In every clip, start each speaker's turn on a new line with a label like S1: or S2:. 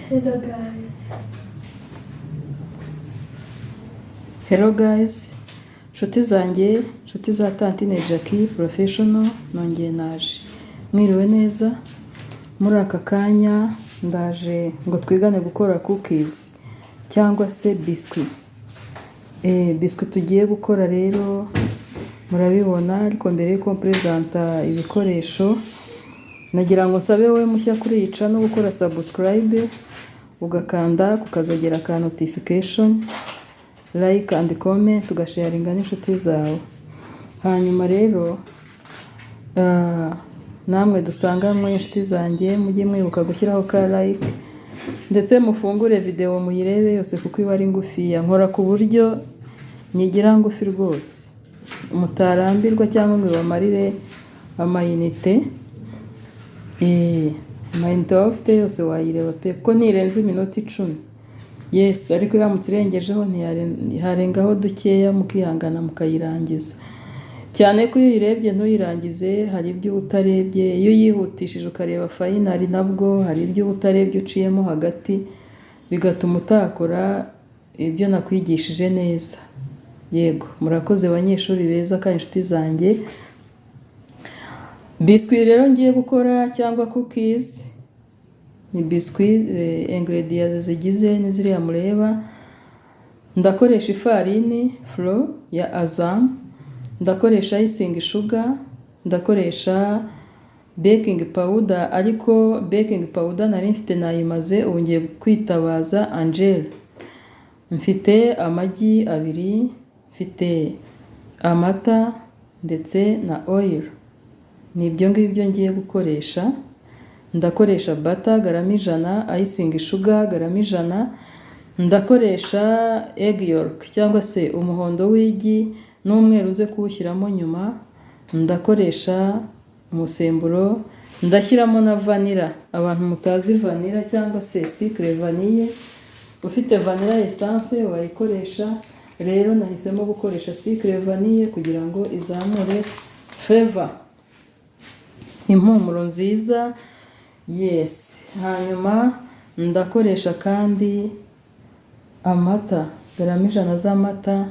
S1: Hello guys.
S2: Hello guys, nshuti zanjye, nshuti za Tantine Jackie Professional, nongeye naje. Mwiriwe neza, muri aka kanya ndaje ngo twigane gukora cookies cyangwa se biscuit. Biscuit tugiye gukora rero murabibona, ariko mbere yuko presenta ibikoresho nagira ngo nsabe wowe mushya kuri iyi channel gukora subscribe, ugakanda kukazogera ka notification, like and comment, tugasharinga n'inshuti zawe. Hanyuma rero namwe dusanga mwe inshuti zanjye mujye mwibuka gushyiraho ka like, ndetse mufungure video muyirebe yose kuko iba ari ngufiya. Nkora ku buryo nyigira ngufi rwose, mutarambirwa cyangwa ngo bamarire amayinite. Amayinite wafite yose wayireba pe, ko nirenze iminota 10. Yes, ariko iramutse irengejeho ntiharengaho dukeya mukihangana mukayirangiza. Cyane ko iyo uyirebye ntuyirangize hari ibyo utarebye, iyo yihutishije ukareba final nabwo hari ibyo utarebye uciyemo hagati, bigatuma utakora ibyo nakwigishije neza. Yego, murakoze banyeshuri beza kandi inshuti zanjye. Biscuit rero ngiye gukora cyangwa cookies, ni biscuit ingredients zigize n'iziriya mureba. Ndakoresha ifarini flour ya Azam, ndakoresha icing sugar, ndakoresha baking powder, ariko baking powder nari mfite nayimaze, ubu ngiye kwitabaza Angel. Mfite amagi 2, mfite amata ndetse na oil. Nibyo ngibyo ngiye gukoresha. Ndakoresha butter garama 100, icing sugar garama 100, ndakoresha egg yolk cyangwa se umuhondo w'igi n'umweru uze kuwushyiramo nyuma, ndakoresha umusemburo, ndashyiramo na vanilla. Abantu mutazi vanilla cyangwa se sucre vanille, ufite vanilla essence wayikoresha. Rero nahisemo gukoresha sucre vanille kugira ngo izamure flavor, impumuro nziza. Yes, hanyuma ndakoresha kandi amata garama 100 z'amata.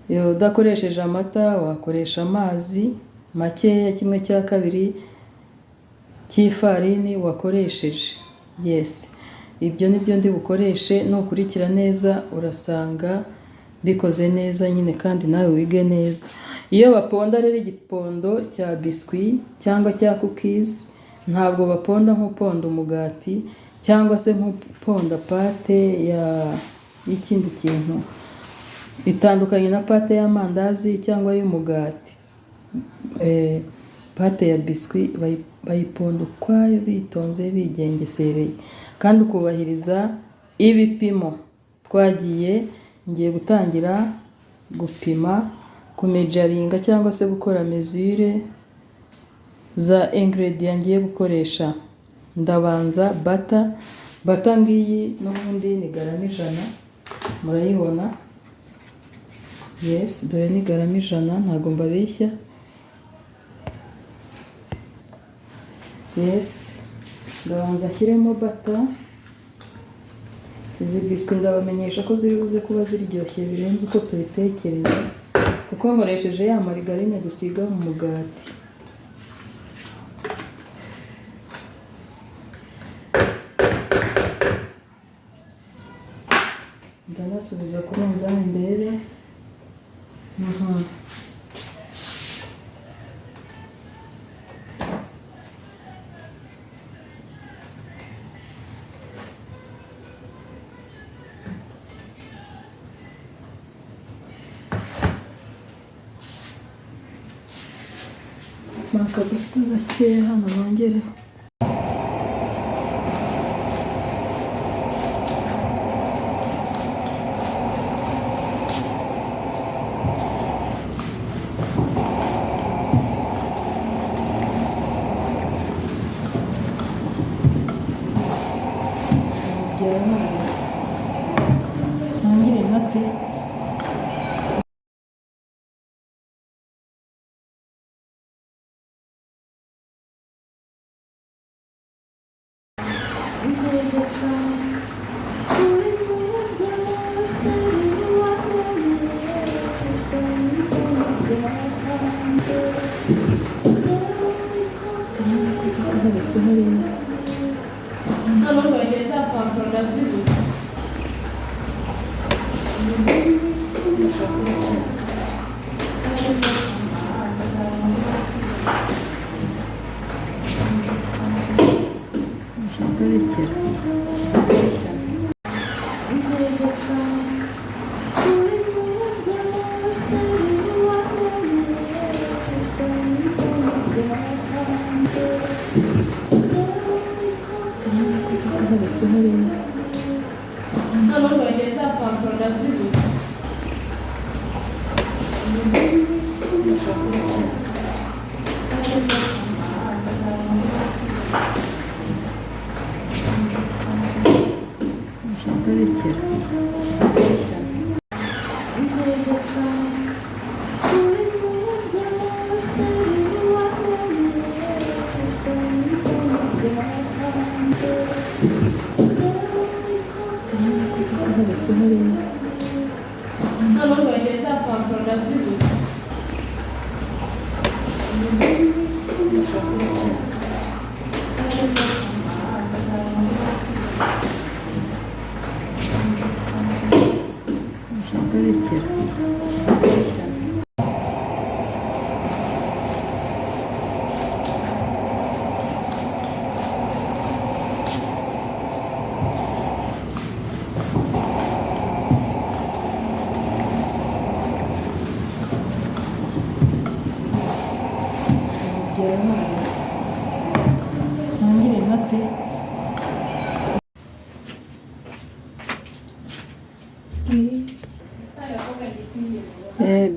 S2: Yo udakoresheje amata wakoresha amazi makeya, 1/2 cy'ifarini wakoresheje. Yes, ibyo nibyo ndi bukoreshe. Nukurikira neza urasanga bikoze neza nyine, kandi nawe wige neza. Iyo baponda rero igipondo cya biscuit cyangwa cya cookies, ntabwo baponda nk'uponda umugati cyangwa se nk'uponda pate y'ikindi kintu. Itandukanye na pate y'amandazi cyangwa y'umugati. Pate ya biscuit bayiponda ukwayo bitonze bigengesereye, kandi ukubahiriza ibipimo twagiye. Ngiye gutangira gupima, kumejaringa cyangwa se gukora mesure za ingredient ngiye gukoresha. Ndabanza butter ngiyi n'ubundi ni garama 100, murayibona. Yes, dore ni garama 100, ntago mbabeshya. Yes, ndabanza nshyiremo butter. Izi biscuit ndabamenyesha ko ziri buze kuba ziryoshye birenze uko tubitekereza, kuko nkoresheje ya margarine dusiga mu mugati. Ndanasubiza ku munzani ndebe. Makagata gakeya hano bongereho.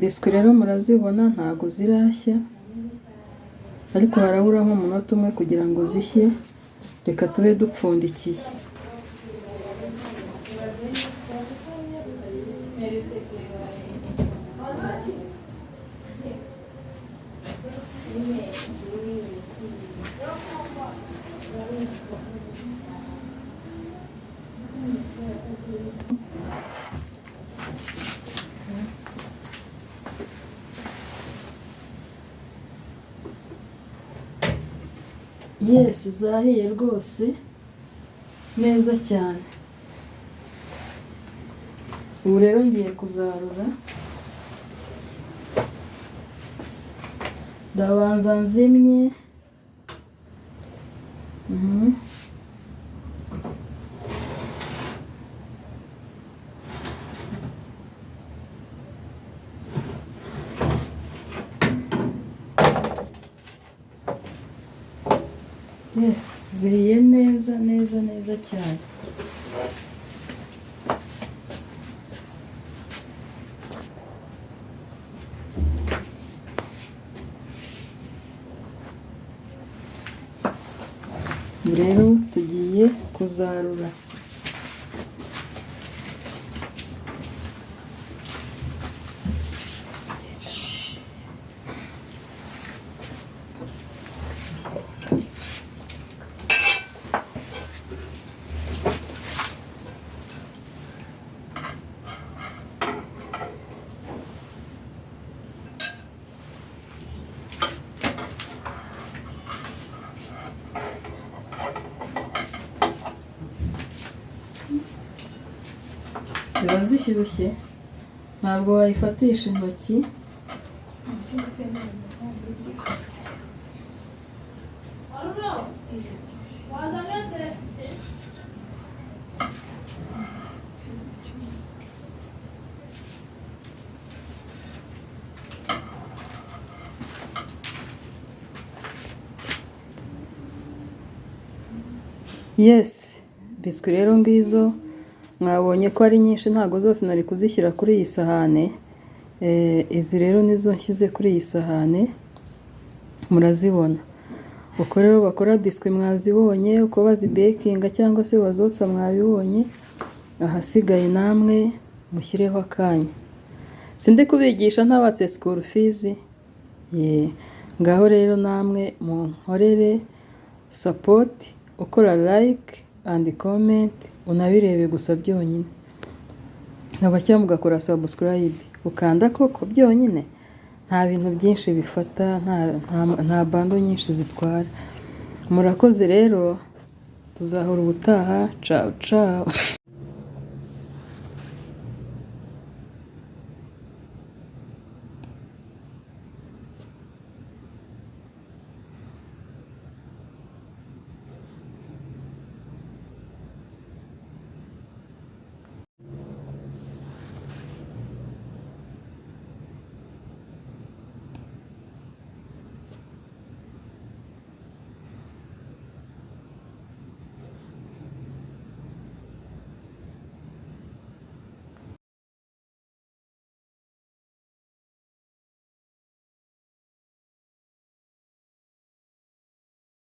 S2: biswi rero murazibona ntago zirashya, ariko harabura nk'umunota umwe kugira ngo zishye. Reka tube dupfundikiye. Yes, zahiye rwose neza cyane. Ubu rero ngiye kuzarura. Ndabanza nzimye. Yes, zihiye neza neza neza cyane. Rero tugiye kuzarura. Ziba zishyushye, ntabwo wayifatisha intoki. Yes, biswi rero ngizo mwabonye ko ari nyinshi, ntabwo zose nari kuzishyira kuri iyi sahane. Izi rero nizo nshyize kuri iyi sahane, murazibona. Uko rero bakora biswi mwazibonye, uko bazibekinga cyangwa se bazotsa mwabibonye. Ahasigaye namwe mushyireho akanya. Sindi kubigisha ntabatse school fees. Ngaho rero namwe munkorere support, ukora like, and comment, unabirebe gusa byonyine. Abashya mugakora subscribe, ukanda koko byonyine, nta bintu byinshi bifata, nta bando nyinshi zitwara. Murakoze rero, tuzahora ubutaha. Ciao ciao.